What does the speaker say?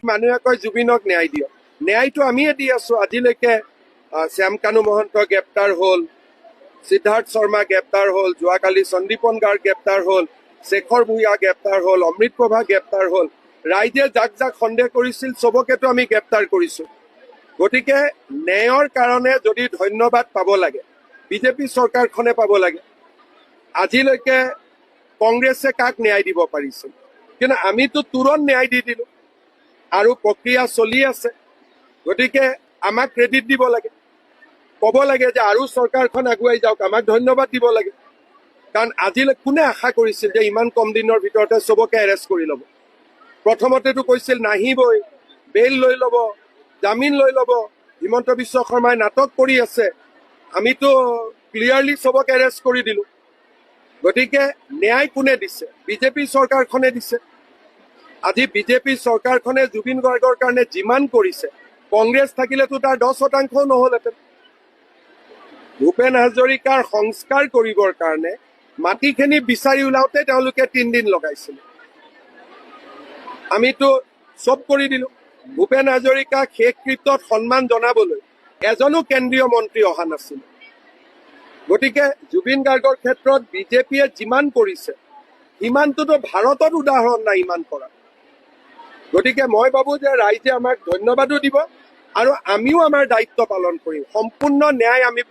মানুহে কয় জুবিনক ন্যায় দিয়ক, ন্যায়টো আমিয়ে দি আছো। আজিলৈকে শ্যামকানু মহন্ত গ্ৰেপ্তাৰ হ'ল, সিদ্ধাৰ্থ শৰ্মা গ্ৰেপ্তাৰ হ'ল, যোৱাকালি সন্দীপন গাৰ্গ গ্ৰেপ্তাৰ হ'ল, শেখৰ ভূঞা গ্ৰেপ্তাৰ হ'ল, অমৃত প্ৰভা গ্ৰেপ্তাৰ হ'ল। ৰাইজে যাক যাক সন্দেহ কৰিছিল চবকেতো আমি গ্ৰেপ্তাৰ কৰিছো। গতিকে ন্যায়ৰ কাৰণে যদি ধন্যবাদ পাব লাগে, বিজেপি চৰকাৰখনে পাব লাগে। আজিলৈকে কংগ্ৰেছে কাক ন্যায় দিব পাৰিছিল, কিন্তু আমিতো তুৰন্ত ন্যায় দি দিলো আৰু প্ৰক্ৰিয়া চলি আছে। গতিকে আমাক ক্ৰেডিট দিব লাগে, ক'ব লাগে যে আৰু চৰকাৰখন আগুৱাই যাওক, আমাক ধন্যবাদ দিব লাগে। কাৰণ আজিলৈ কোনে আশা কৰিছিল যে ইমান কম দিনৰ ভিতৰতে চবকে এৰেষ্ট কৰি ল'ব। প্ৰথমতেতো কৈছিল নাহিবই, বেইল লৈ ল'ব, জামিন লৈ ল'ব। হিমন্ত বিশ্ব শৰ্মাই নাটক কৰি আছে, আমিতো ক্লিয়াৰলি চবক এৰেষ্ট কৰি দিলো। গতিকে ন্যায় কোনে দিছে? বিজেপি চৰকাৰখনে দিছে। আজি বিজেপি চৰকাৰখনে জুবিন গাৰ্গৰ কাৰণে যিমান কৰিছে, কংগ্ৰেছ থাকিলেতো তাৰ 10% নহ'লহেঁতেন। ভূপেন হাজৰিকাৰ সংস্কাৰ কৰিবৰ কাৰণে মাটিখিনি বিচাৰি ওলাওঁতে তেওঁলোকে 3 দিন লগাইছিল। আমিতো চব কৰি দিলো। ভূপেন হাজৰিকাক শেষকৃত্যত সন্মান জনাবলৈ এজনো কেন্দ্ৰীয় মন্ত্ৰী অহা নাছিল। গতিকে জুবিন গাৰ্গৰ ক্ষেত্ৰত বিজেপিয়ে যিমান কৰিছে সিমানটোতো ভাৰতত উদাহৰণ নাই ইমান কৰা। গতিকে মই ভাবো যে ৰাইজে আমাক ধন্যবাদো দিব আৰু আমিও আমাৰ দায়িত্ব পালন কৰিম। সম্পূৰ্ণ ন্যায় আমি